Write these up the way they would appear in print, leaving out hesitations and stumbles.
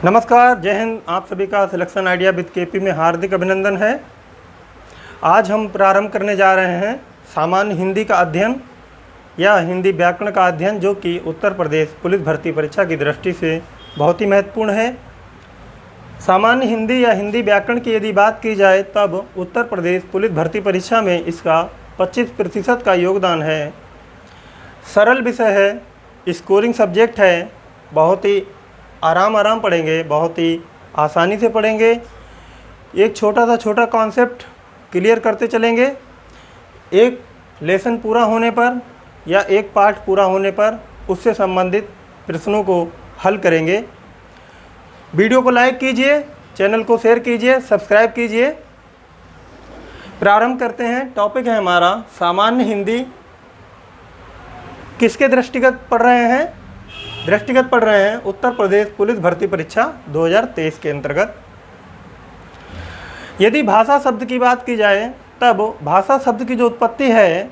नमस्कार, जय हिंद। आप सभी का सिलेक्शन आइडिया विद केपी में हार्दिक अभिनंदन है। आज हम प्रारंभ करने जा रहे हैं सामान्य हिंदी का अध्ययन या हिंदी व्याकरण का अध्ययन, जो कि उत्तर प्रदेश पुलिस भर्ती परीक्षा की दृष्टि से बहुत ही महत्वपूर्ण है। सामान्य हिंदी या हिंदी व्याकरण की यदि बात की जाए तब उत्तर प्रदेश पुलिस भर्ती परीक्षा में इसका 25% का योगदान है। सरल विषय है, स्कोरिंग सब्जेक्ट है, बहुत ही आराम पढ़ेंगे, बहुत ही आसानी से पढ़ेंगे। एक छोटा कॉन्सेप्ट क्लियर करते चलेंगे। एक लेसन पूरा होने पर या एक पार्ट पूरा होने पर उससे संबंधित प्रश्नों को हल करेंगे। वीडियो को लाइक कीजिए, चैनल को शेयर कीजिए, सब्सक्राइब कीजिए। प्रारंभ करते हैं। टॉपिक है हमारा सामान्य हिंदी। किसके दृष्टिगत पढ़ रहे हैं? दृष्टिगत पढ़ रहे हैं उत्तर प्रदेश पुलिस भर्ती परीक्षा 2023 के अंतर्गत। यदि भाषा शब्द की बात की जाए तब भाषा शब्द की जो उत्पत्ति है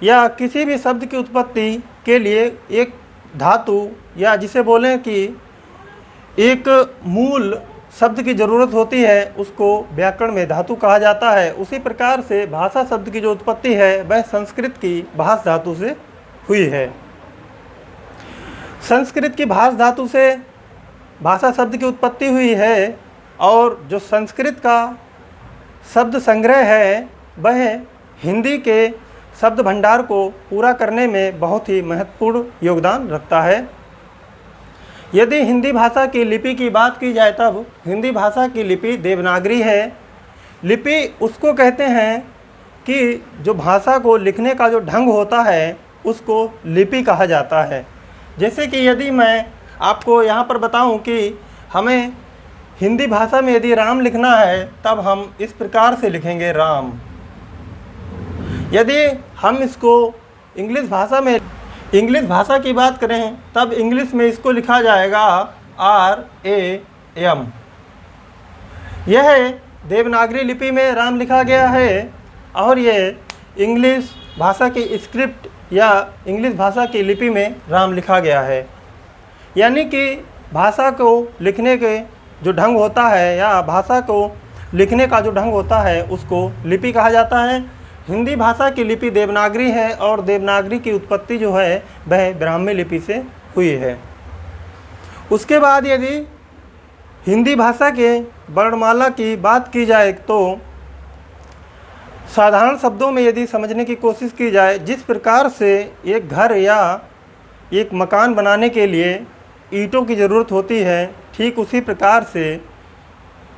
या किसी भी शब्द की उत्पत्ति के लिए एक धातु या जिसे बोलें कि एक मूल शब्द की ज़रूरत होती है, उसको व्याकरण में धातु कहा जाता है। उसी प्रकार से भाषा शब्द की जो उत्पत्ति है वह संस्कृत की भाष धातु से हुई है। संस्कृत की भाष धातु से भाषा शब्द की उत्पत्ति हुई है और जो संस्कृत का शब्द संग्रह है वह हिंदी के शब्द भंडार को पूरा करने में बहुत ही महत्वपूर्ण योगदान रखता है। यदि हिंदी भाषा की लिपि की बात की जाए तब हिंदी भाषा की लिपि देवनागरी है। लिपि उसको कहते हैं कि जो भाषा को लिखने का जो ढंग होता है उसको लिपि कहा जाता है। जैसे कि यदि मैं आपको यहाँ पर बताऊं कि हमें हिंदी भाषा में यदि राम लिखना है तब हम इस प्रकार से लिखेंगे राम। यदि हम इसको इंग्लिश भाषा की बात करें तब इंग्लिश में इसको लिखा जाएगा RAM। यह देवनागरी लिपि में राम लिखा गया है और ये इंग्लिश भाषा की स्क्रिप्ट या इंग्लिश भाषा की लिपि में राम लिखा गया है। यानी कि भाषा को लिखने के जो ढंग होता है या भाषा को लिखने का जो ढंग होता है उसको लिपि कहा जाता है। हिंदी भाषा की लिपि देवनागरी है और देवनागरी की उत्पत्ति जो है वह ब्राह्मी लिपि से हुई है। उसके बाद यदि हिंदी भाषा के वर्णमाला की बात की जाए तो साधारण शब्दों में यदि समझने की कोशिश की जाए, जिस प्रकार से एक घर या एक मकान बनाने के लिए ईंटों की ज़रूरत होती है, ठीक उसी प्रकार से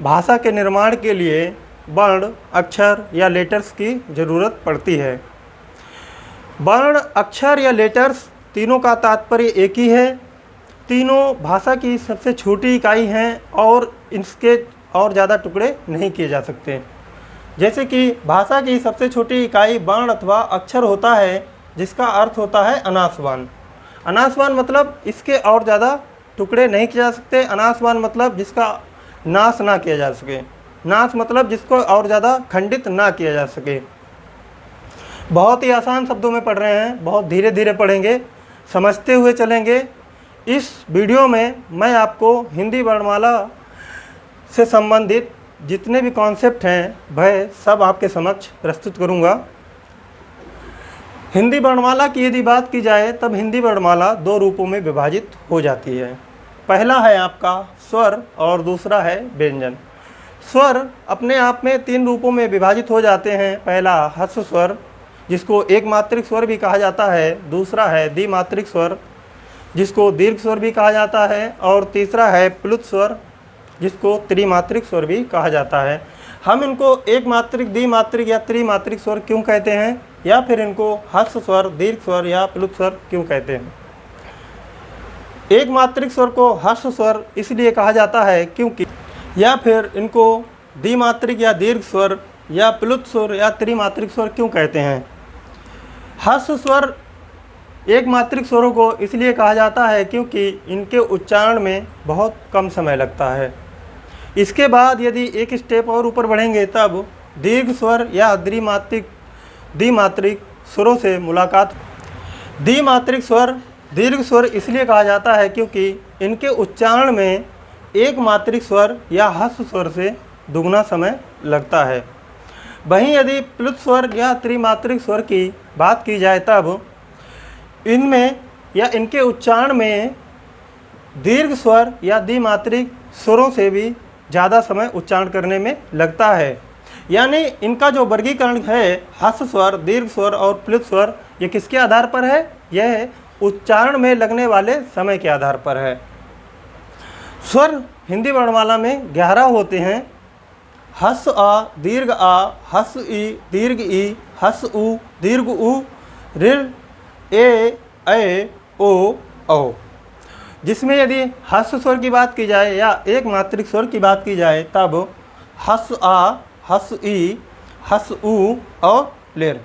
भाषा के निर्माण के लिए वर्ण, अक्षर या लेटर्स की ज़रूरत पड़ती है। वर्ण, अक्षर या लेटर्स तीनों का तात्पर्य एक ही है। तीनों भाषा की सबसे छोटी इकाई हैं और इसके और ज़्यादा टुकड़े नहीं किए जा सकते। जैसे कि भाषा की सबसे छोटी इकाई वर्ण अथवा अक्षर होता है, जिसका अर्थ होता है अनासवान। अनासवान मतलब इसके और ज़्यादा टुकड़े नहीं किए जा सकते। अनासवान मतलब जिसका नाश ना किया जा सके। नाश मतलब जिसको और ज़्यादा खंडित ना किया जा सके। बहुत ही आसान शब्दों में पढ़ रहे हैं, बहुत धीरे धीरे पढ़ेंगे, समझते हुए चलेंगे। इस वीडियो में मैं आपको हिंदी वर्णमाला से संबंधित जितने भी कॉन्सेप्ट हैं वह सब आपके समक्ष प्रस्तुत करूंगा। हिंदी वर्णमाला की यदि बात की जाए तब हिंदी वर्णमाला दो रूपों में विभाजित हो जाती है। पहला है आपका स्वर और दूसरा है व्यंजन। स्वर अपने आप में तीन रूपों में विभाजित हो जाते हैं। पहला ह्रस्व स्वर, जिसको एक मात्रिक स्वर भी कहा जाता है। दूसरा है द्विमात्रिक स्वर, जिसको दीर्घ स्वर भी कहा जाता है। और तीसरा है प्लुत स्वर, जिसको त्रिमात्रिक स्वर भी कहा जाता है। हम इनको एक मात्रिक, द्विमात्रिक या त्रिमात्रिक स्वर क्यों कहते हैं, या फिर इनको ह्रस्व स्वर, दीर्घ स्वर या प्लुत स्वर क्यों कहते हैं? एक मात्रिक स्वर को ह्रस्व स्वर इसलिए कहा जाता है क्योंकि, या फिर इनको द्विमात्रिक या दीर्घ स्वर या प्लुत स्वर या त्रिमात्रिक स्वर क्यों कहते हैं? ह्रस्व स्वर एक मात्रिक स्वरों को इसलिए कहा जाता है क्योंकि इनके उच्चारण में बहुत कम समय लगता है। इसके बाद यदि एक स्टेप और ऊपर बढ़ेंगे तब दीर्घ स्वर या द्विमात्रिक स्वरों से मुलाकात। द्विमात्रिक स्वर दीर्घ स्वर इसलिए कहा जाता है क्योंकि इनके उच्चारण में एक मात्रिक स्वर या ह्रस्व स्वर से दुगना समय लगता है। वहीं यदि प्लुत स्वर या त्रिमात्रिक स्वर की बात की जाए तब इनमें या इनके उच्चारण में दीर्घ स्वर या द्विमात्रिक स्वरों से भी ज़्यादा समय उच्चारण करने में लगता है। यानी इनका जो वर्गीकरण है ह्रस्व स्वर, दीर्घ स्वर और प्लुत स्वर, ये किसके आधार पर है? यह उच्चारण में लगने वाले समय के आधार पर है। स्वर हिंदी वर्णमाला में 11 होते हैं। ह्रस्व आ, दीर्घ आ, ह्रस्व ई, दीर्घ ई, ह्रस्व उ, दीर्घ उ, ऋ, ए, ओ, औ। जिसमें यदि ह्रस्व स्वर की बात की जाए या एक मात्रिक स्वर की बात की जाए तब ह्रस्व आ, ह्रस्व ई, ह्रस्व उ और लेर।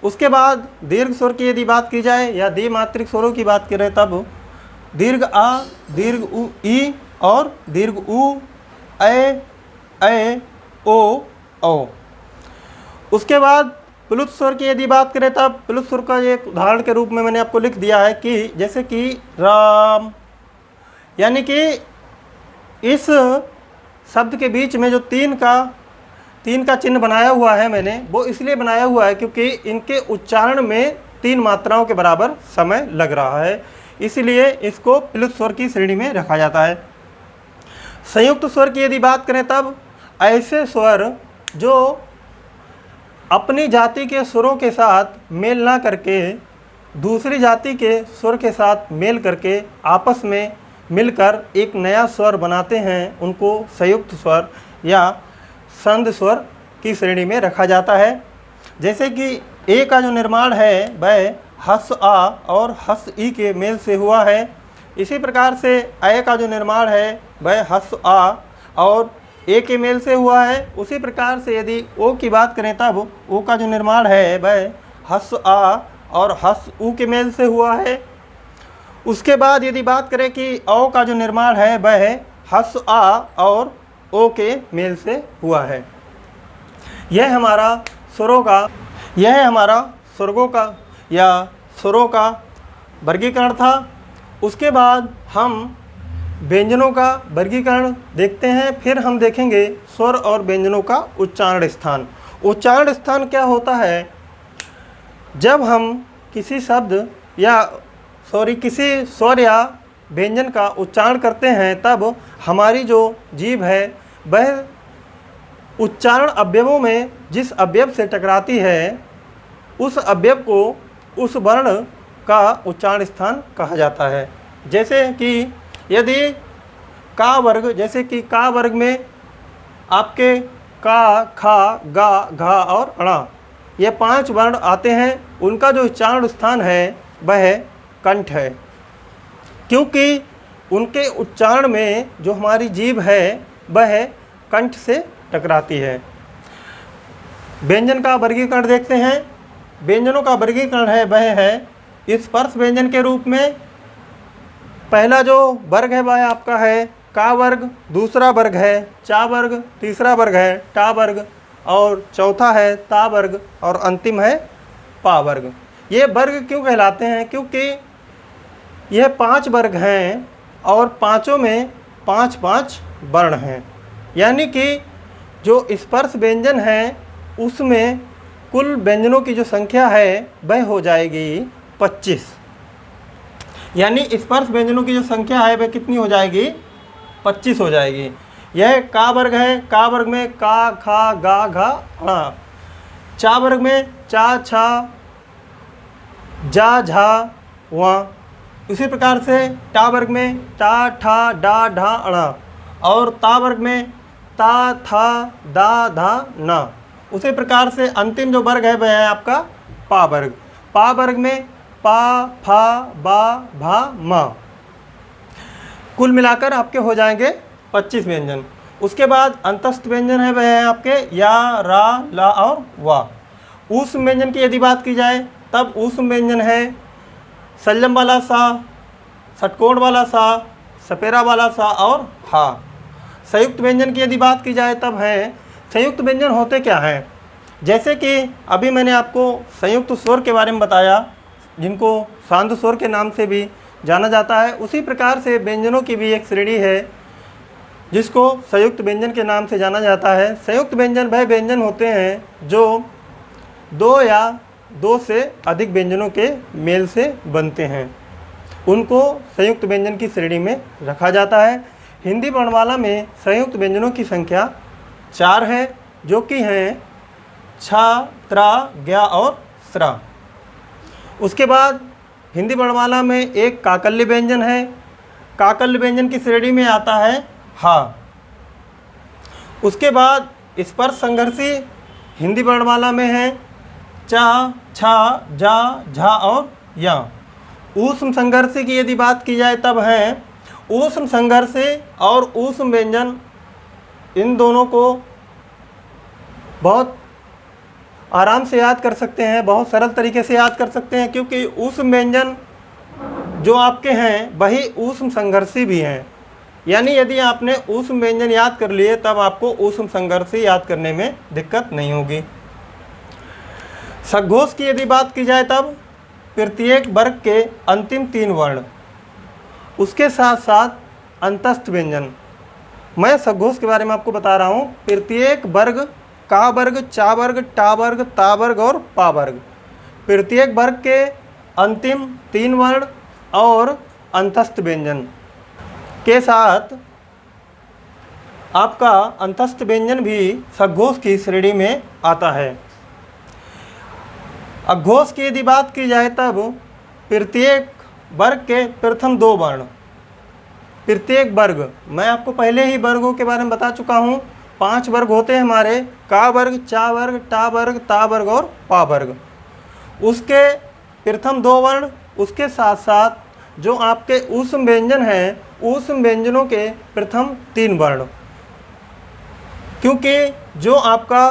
उसके बाद दीर्घ स्वर की यदि बात की जाए या द्विमात्रिक स्वरों की बात करें तब दीर्घ आ, दीर्घ उ, ई और दीर्घ उ, ए, ओ, औ। उसके बाद प्लुत स्वर की यदि बात करें तब प्लुत स्वर का एक उदाहरण के रूप में मैंने आपको लिख दिया है कि जैसे कि राम, यानी कि इस शब्द के बीच में जो तीन का चिन्ह बनाया हुआ है मैंने, वो इसलिए बनाया हुआ है क्योंकि इनके उच्चारण में 3 मात्राओं के बराबर समय लग रहा है, इसलिए इसको प्लुत स्वर की श्रेणी में रखा जाता है। संयुक्त स्वर की यदि बात करें तब ऐसे स्वर जो अपनी जाति के स्वरों के साथ मेल ना करके दूसरी जाति के स्वर के साथ मेल करके आपस में मिलकर एक नया स्वर बनाते हैं, उनको संयुक्त स्वर या संध स्वर की श्रेणी में रखा जाता है। जैसे कि ए का जो निर्माण है वह ह्रस्व आ और ह्रस्व ई के मेल से हुआ है। इसी प्रकार से ए का जो निर्माण है वह ह्रस्व आ और ए के मेल से हुआ है। उसी प्रकार से यदि ओ की बात करें तब ओ का जो निर्माण है वह ह्रस्व आ और ह्रस्व उ के मेल से हुआ है। उसके बाद यदि बात करें कि औ का जो निर्माण है वह ह्रस्व आ और ओ के मेल से हुआ है। यह हमारा स्वर्गों का या स्वरों का वर्गीकरण था। उसके बाद हम व्यंजनों का वर्गीकरण देखते हैं, फिर हम देखेंगे स्वर और व्यंजनों का उच्चारण स्थान। उच्चारण स्थान क्या होता है? जब हम किसी किसी स्वर या व्यंजन का उच्चारण करते हैं तब हमारी जो जीभ है वह उच्चारण अवयवों में जिस अवयव से टकराती है उस अवयव को उस वर्ण का उच्चारण स्थान कहा जाता है। जैसे कि यदि का वर्ग, जैसे कि का वर्ग में आपके का, खा, गा, घा और अणा, ये 5 वर्ण आते हैं। उनका जो उच्चारण स्थान है वह कंठ है, क्योंकि उनके उच्चारण में जो हमारी जीभ है वह कंठ से टकराती है। व्यंजन का वर्गीकरण देखते हैं। व्यंजनों का वर्गीकरण है वह है स्पर्श व्यंजन के रूप में। पहला जो वर्ग है वह आपका है का वर्ग, दूसरा वर्ग है चा वर्ग, तीसरा वर्ग है टा वर्ग और चौथा है ता वर्ग और अंतिम है पा वर्ग। ये वर्ग क्यों कहलाते हैं? क्योंकि यह 5 वर्ग हैं और पाँचों में 5-5 वर्ण हैं, यानी कि जो स्पर्श व्यंजन है उसमें कुल व्यंजनों की जो संख्या है वह हो जाएगी 25। यानी स्पर्श व्यंजनों की जो संख्या है वह कितनी हो जाएगी? 25 हो जाएगी। यह का वर्ग है। का वर्ग में का, खा, गा, घा, अणा। चा वर्ग में चा, छा, जा, झा, वा। इसी प्रकार से टा वर्ग में टा, ठा, डा, ढा, अणा और ता वर्ग में ता, था, दा, धा, ना। उसी प्रकार से अंतिम जो वर्ग है वह है आपका पा वर्ग। पा वर्ग में पा, फा, बा, भा, मा। कुल मिलाकर आपके हो जाएंगे 25 व्यंजन। उसके बाद अंतस्थ व्यंजन है वह है आपके या, रा, ला और वा। ऊष्म व्यंजन की यदि बात की जाए तब ऊष्म व्यंजन है संलम वाला सा, षटकोण वाला सा, सपेरा वाला सा और हा। संयुक्त व्यंजन की यदि बात की जाए तब है संयुक्त व्यंजन होते क्या हैं? जैसे कि अभी मैंने आपको संयुक्त स्वर के बारे में बताया, जिनको सांध स्वर के नाम से भी जाना जाता है। उसी प्रकार से व्यंजनों की भी एक श्रेणी है जिसको संयुक्त व्यंजन के नाम से जाना जाता है। संयुक्त व्यंजन वह व्यंजन होते हैं जो दो या दो से अधिक व्यंजनों के मेल से बनते हैं, उनको संयुक्त व्यंजन की श्रेणी में रखा जाता है। हिंदी वर्णमाला में संयुक्त व्यंजनों की संख्या 4 है, जो कि हैं छ, त्रा, ज्ञा और स्रा। उसके बाद हिंदी वर्णमाला में एक काकल्य व्यंजन है। काकल्य व्यंजन की श्रेणी में आता है हा। उसके बाद स्पर्श संघर्षी हिंदी वर्णमाला में है चा, छा, जा, झा और या। ऊष्म संघर्षी की यदि बात की जाए तब है ऊष्म संघर्षी और ऊष्म व्यंजन, इन दोनों को बहुत आराम से याद कर सकते हैं, बहुत सरल तरीके से याद कर सकते हैं, क्योंकि ऊष्म व्यंजन जो आपके हैं वही ऊष्म संघर्षी भी हैं। यानी यदि आपने ऊष्म व्यंजन याद कर लिए तब आपको ऊष्म संघर्षी याद करने में दिक्कत नहीं होगी। सघोष की यदि बात की जाए तब प्रत्येक वर्ग के अंतिम 3 वर्ण, उसके साथ साथ अंतस्थ व्यंजन। मैं सघोष के बारे में आपको बता रहा हूँ। प्रत्येक वर्ग, का वर्ग, चा वर्ग, टा वर्ग, ता वर्ग और पा वर्ग, प्रत्येक वर्ग के अंतिम 3 वर्ण और अंतस्थ व्यंजन के साथ आपका अंतस्थ व्यंजन भी सघोष की श्रेणी में आता है। अघोष की यदि बात की जाए तब प्रत्येक वर्ग के प्रथम 2 वर्ण, प्रत्येक वर्ग, मैं आपको पहले ही वर्गों के बारे में बता चुका हूँ। 5 वर्ग होते हैं हमारे, का वर्ग, चा वर्ग, टा वर्ग, ता वर्ग और पा वर्ग। उसके प्रथम 2 वर्ण, उसके साथ साथ जो आपके ऊष्म व्यंजन हैं, ऊष्म व्यंजनों के प्रथम 3 वर्ण, क्योंकि जो आपका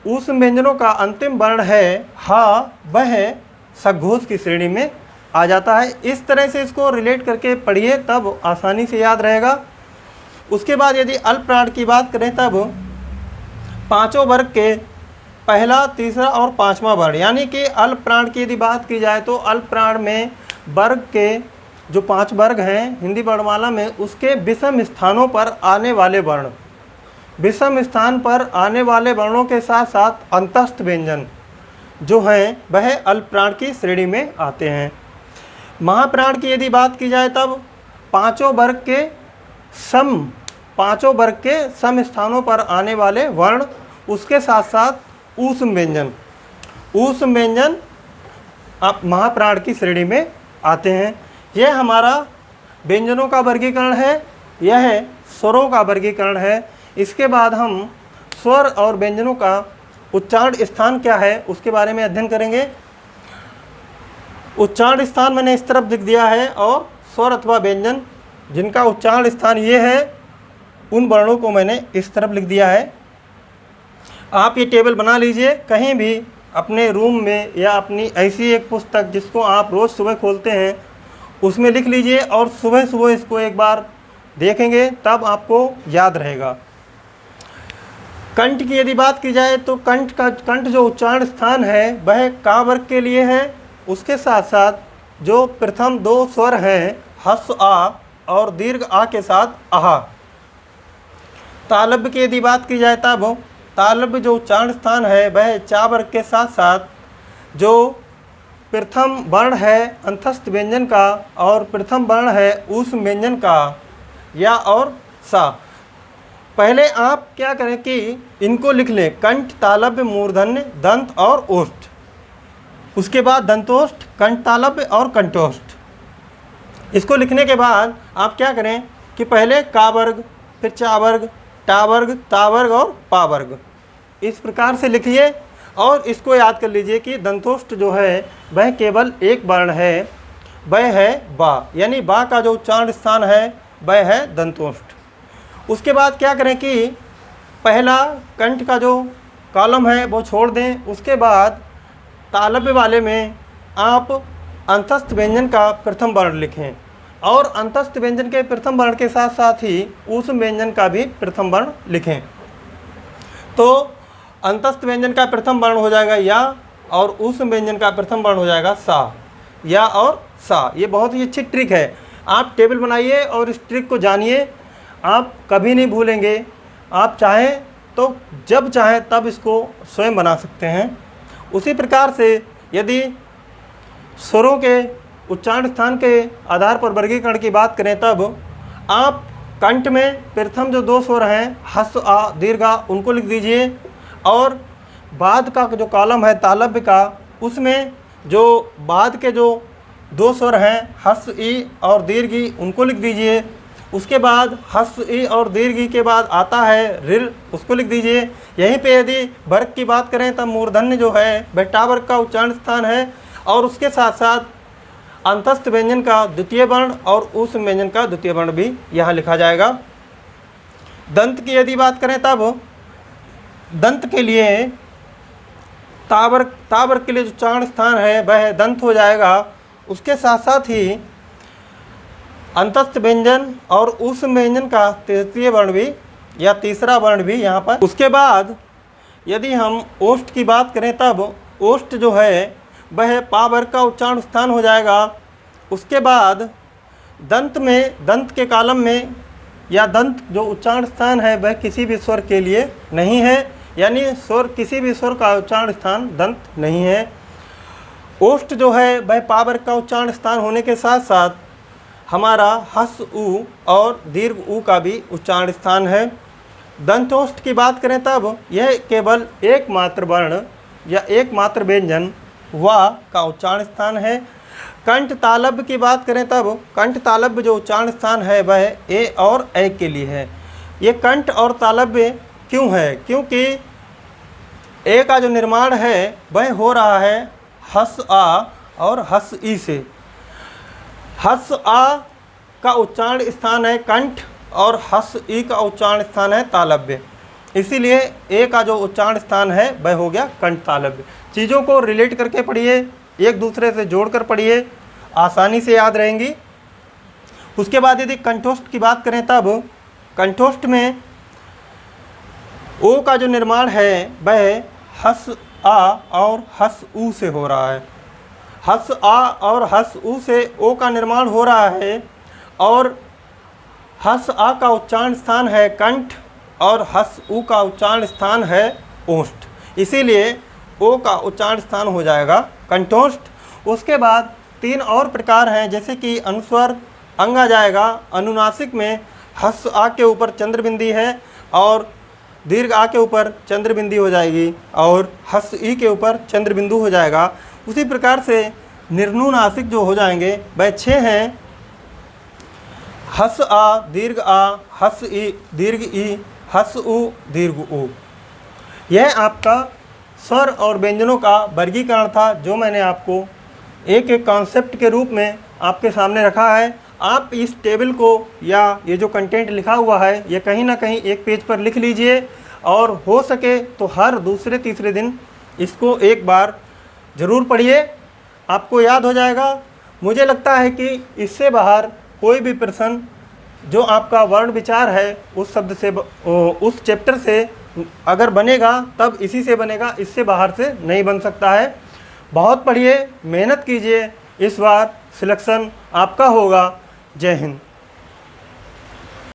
ऊष्म व्यंजनों का अंतिम वर्ण है हा, वह सघोष की श्रेणी में आ जाता है। इस तरह से इसको रिलेट करके पढ़िए, तब आसानी से याद रहेगा। उसके बाद यदि अल्प प्राण की बात करें तब 5 वर्ग के पहला, तीसरा और 5वां वर्ण, यानी कि अल्प प्राण की यदि बात की जाए तो अल्प प्राण में वर्ग के जो 5 वर्ग हैं हिंदी वर्णमाला में, उसके विषम स्थानों पर आने वाले वर्ण, विषम स्थान पर आने वाले वर्णों के साथ साथ अंतस्थ व्यंजन जो हैं वह अल्प प्राण की श्रेणी में आते हैं। महाप्राण की यदि बात की जाए तब 5 वर्ग के सम स्थानों पर आने वाले वर्ण, उसके साथ साथ ऊष्म व्यंजन आप महाप्राण की श्रेणी में आते हैं। यह हमारा व्यंजनों का वर्गीकरण है, यह स्वरों का वर्गीकरण है। इसके बाद हम स्वर और व्यंजनों का उच्चारण स्थान क्या है उसके बारे में अध्ययन करेंगे। उच्चारण स्थान मैंने इस तरफ लिख दिया है, और स्वर अथवा व्यंजन जिनका उच्चारण स्थान ये है, उन वर्णों को मैंने इस तरफ लिख दिया है। आप ये टेबल बना लीजिए कहीं भी अपने रूम में, या अपनी ऐसी एक पुस्तक जिसको आप रोज़ सुबह खोलते हैं उसमें लिख लीजिए, और सुबह सुबह इसको एक बार देखेंगे तब आपको याद रहेगा। कंठ की यदि बात की जाए तो कंठ जो उच्चारण स्थान है वह का वर्ग के लिए है। उसके साथ साथ जो प्रथम 2 स्वर हैं हस्व आ और दीर्घ आ के साथ आहा। तालव्य की यदि बात की जाए तब तालव्य जो उच्चारण स्थान है वह चा वर्ग के साथ साथ जो प्रथम वर्ण है अंतस्थ व्यंजन का और प्रथम वर्ण है ऊष्म व्यंजन का या और सा। पहले आप क्या करें कि इनको लिख लें, कंठ, तालव्य, मूर्धन्य, दंत और ओष्ठ। उसके बाद दंतोष्ठ, कंठ तालव्य और कंठोष्ठ। इसको लिखने के बाद आप क्या करें कि पहले का वर्ग, फिर चा वर्ग, टा वर्ग, ता वर्ग और पा वर्ग, इस प्रकार से लिखिए। और इसको याद कर लीजिए कि दंतोष्ठ जो है वह केवल एक वर्ण है, वह है बा, यानी बा का जो उच्चारण स्थान है वह है दंतोष्ठ। उसके बाद क्या करें कि पहला कंठ का जो कॉलम है वो छोड़ दें। उसके बाद तालव्य वाले में आप अंतस्थ व्यंजन का प्रथम वर्ण लिखें, और अंतस्थ व्यंजन के प्रथम वर्ण के साथ साथ ही ऊष्म व्यंजन का भी प्रथम वर्ण लिखें। तो अंतस्थ व्यंजन का प्रथम वर्ण हो जाएगा या, और ऊष्म व्यंजन का प्रथम वर्ण हो जाएगा सा, या और सा। ये बहुत ही अच्छी ट्रिक है, आप टेबल बनाइए और इस ट्रिक को जानिए। आप कभी नहीं भूलेंगे। आप चाहें तो जब चाहें तब इसको स्वयं बना सकते हैं। उसी प्रकार से यदि स्वरों के उच्चारण स्थान के आधार पर वर्गीकरण की बात करें, तब आप कंठ में प्रथम जो 2 स्वर हैं हस्व आ दीर्घ आ, उनको लिख दीजिए। और बाद का जो कॉलम है तालव्य का, उसमें जो बाद के जो 2 स्वर हैं हस्व ई और दीर्घ ई, उनको लिख दीजिए। उसके बाद हस्व ई और दीर्घ ई के बाद आता है रिल, उसको लिख दीजिए। यहीं पे यदि वर्ग की बात करें तब मूर्धन्य जो है वह टा वर्ग का उच्चारण स्थान है, और उसके साथ साथ अंतस्थ व्यंजन का द्वितीय वर्ण और उस व्यंजन का द्वितीय वर्ण भी यहाँ लिखा जाएगा। दंत की यदि बात करें तब दंत के लिए ता वर्ग के लिए जो उच्चारण स्थान है वह दंत हो जाएगा। उसके साथ साथ ही अंतस्थ व्यंजन और उस व्यंजन का तृतीय वर्ण भी या तीसरा वर्ण भी यहाँ पर। उसके बाद यदि हम ओष्ठ की बात करें तब ओष्ठ जो है वह पा वर्ग का उच्चारण स्थान हो जाएगा। उसके बाद दंत में, दंत के कॉलम में या दंत जो उच्चारण स्थान है वह किसी भी स्वर के लिए नहीं है, यानी स्वर किसी भी स्वर का उच्चारण स्थान दंत नहीं है। ओष्ठ जो है वह पा वर्ग का उच्चारण स्थान होने के साथ साथ हमारा हस्व उ और दीर्घ उ का भी उच्चारण स्थान है। दंतोष्ठ की बात करें तब यह केवल एकमात्र वर्ण या एकमात्र व्यंजन वा का उच्चारण स्थान है। कंठ तालव्य की बात करें तब कंठ तालव्य जो उच्चारण स्थान है वह ए और ए के लिए है। ये कंठ और तालव्य क्यों है? क्योंकि ए का जो निर्माण है वह हो रहा है हस आ और हस ई से। हस आ का उच्चारण स्थान है कंठ और हस ई का उच्चारण स्थान है तालव्य, इसीलिए ए का जो उच्चारण स्थान है वह हो गया कंठ तालव्य। चीज़ों को रिलेट करके पढ़िए, एक दूसरे से जोड़कर पढ़िए, आसानी से याद रहेंगी। उसके बाद यदि कंठोष्ठ की बात करें तब कंठोष्ठ में ओ का जो निर्माण है वह हस आ और हस ऊ से हो रहा है। हस आ और हस ऊ से ओ का निर्माण हो रहा है, और हस आ का उच्चारण स्थान है कंठ और हस ऊ का उच्चारण स्थान है ओष्ठ, इसीलिए ओ का उच्चारण स्थान हो जाएगा कंठोष्ठ। उसके बाद 3 और प्रकार हैं, जैसे कि अनुस्वर अंग आ जाएगा। अनुनासिक में हस आ के ऊपर चंद्र बिंदी है और दीर्घ आ के ऊपर चंद्र बिंदी हो जाएगी और हस ई के ऊपर चंद्र बिंदु हो जाएगा। उसी प्रकार से निर्नुनासिक जो हो जाएंगे वह 6 हैं। हस आ दीर्घ आ, हस ई दीर्घ ई, हस उ दीर्घ उ। यह आपका स्वर और व्यंजनों का वर्गीकरण था, जो मैंने आपको एक एक कॉन्सेप्ट के रूप में आपके सामने रखा है। आप इस टेबल को या ये जो कंटेंट लिखा हुआ है ये कहीं ना कहीं एक पेज पर लिख लीजिए, और हो सके तो हर दूसरे तीसरे दिन इसको एक बार ज़रूर पढ़िए, आपको याद हो जाएगा। मुझे लगता है कि इससे बाहर कोई भी प्रश्न जो आपका वर्ण विचार है उस शब्द से, उस चैप्टर से अगर बनेगा तब इसी से बनेगा, इससे बाहर से नहीं बन सकता है। बहुत पढ़िए, मेहनत कीजिए, इस बार सिलेक्शन आपका होगा। जय हिंद।